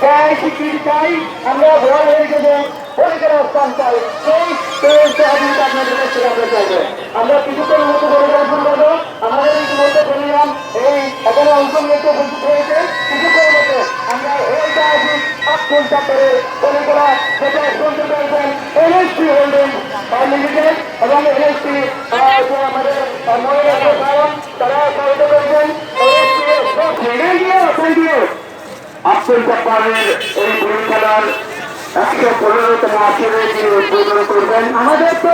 ন্যায় স্বীকৃতি চাই, আমরা ভয় হয়ে গেলে অধিকার অবস্থান চাই, সেই আপনাদের কাছ থেকে আমরা চাইবো। আমরা কিছুক্ষণ মতো পরিদর্শন করবো, আমাদের ইতিমধ্যে বললাম এই এখানে অংশ নিতে উপস্থিত হয়েছে। কিছুক্ষণ মতো আমরা এই দাবি আক্ষণ চাপের পরিকল্পনা যেটা শুনতে পেরেছেন এনএসপি হোল্ডিং লিমিটেড এবং এনএসপি যে আমাদের মহিলা কারণ তারা সহায়ত করেছেন আব্দুল জব্বারের এই পরীক্ষার 115তম আসরে তিনি উদ্বোধন করবেন। আমাদের তো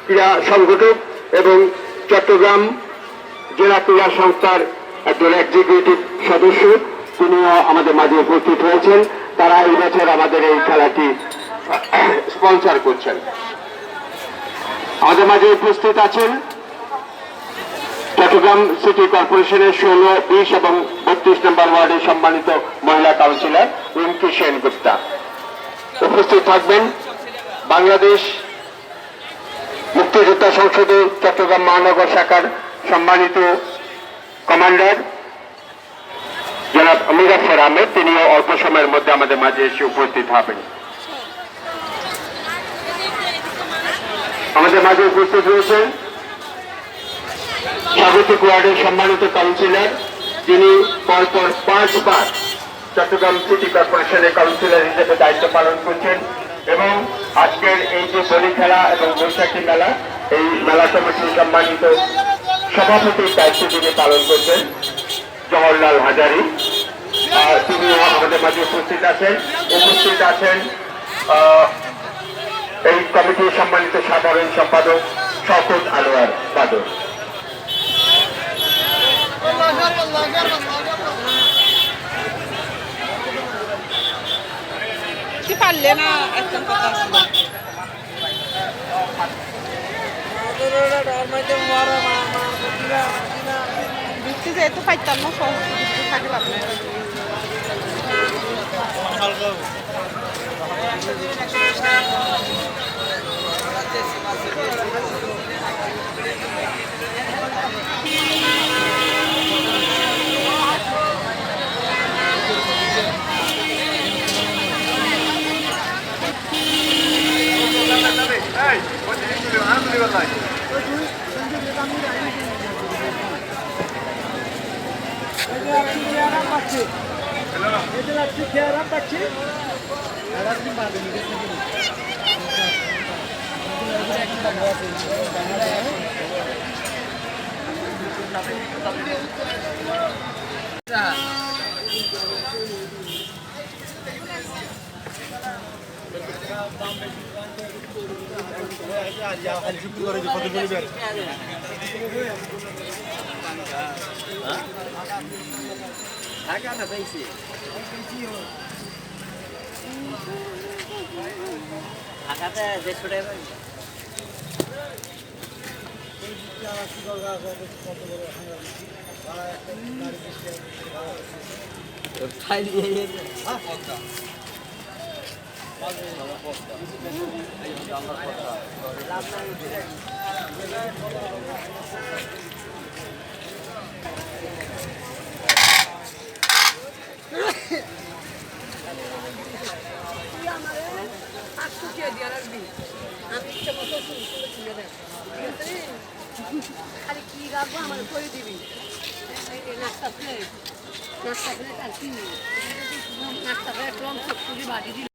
ক্রীড়া সংগঠক এবং চট্টগ্রাম জেলা ক্রীড়া সংস্থার একজন এক্সিকিউটিভ সদস্য, তিনিও আমাদের মাঝে উপস্থিত হয়েছেন। তারা এই বছর আমাদের এই খেলাটি স্পন্সর করছেন। আমাদের মাঝে উপস্থিত আছেন চট্টগ্রাম সিটি কর্পোরেশনের 16, 20 এবং 32 নম্বর ওয়ার্ডের সম্মানিত মহিলা কাউন্সিলর রিঙ্কি সেনগুপ্তা। উপস্থিত থাকবেন বাংলাদেশ মুক্তিযোদ্ধা সংসদের চট্টগ্রাম মহানগর শাখার সম্মানিত কমান্ডার জনাব মুজাফফর আহমেদ, তিনিও অল্প সময়ের মধ্যে আমাদের মাঝে এসে উপস্থিত হবেন। আমাদের মাঝে উপস্থিত রয়েছেন স্বাগতিক ওয়ার্ডের সম্মানিত কাউন্সিলর, যিনি পরপর 5 বার চট্টগ্রাম সিটি কর্পোরেশনের কাউন্সিলর হিসেবে দায়িত্ব পালন করছেন এবং আজকের এই যে বলি খেলা এবং বৈশাখী মেলা, এই মেলা কমিটির সম্মানিত সভাপতির দায়িত্ব তিনি পালন করছেন জওহরলাল হাজারি, তিনি আমাদের মাঝে উপস্থিত আছেন এই কমিটির সম্মানিত সাধারণ সম্পাদক শওকত আনোয়ার বাদল। পারলে না একদম কথা বৃষ্টি যেহেতু পাইতাম না, সহজ বৃষ্টি থাকে লাভ নাই। খালি কি রাখবো আমার করে দিবি নাস্তা প্লেট আর কি নাস্তা প্লেট রং সব বাড়ি দিবি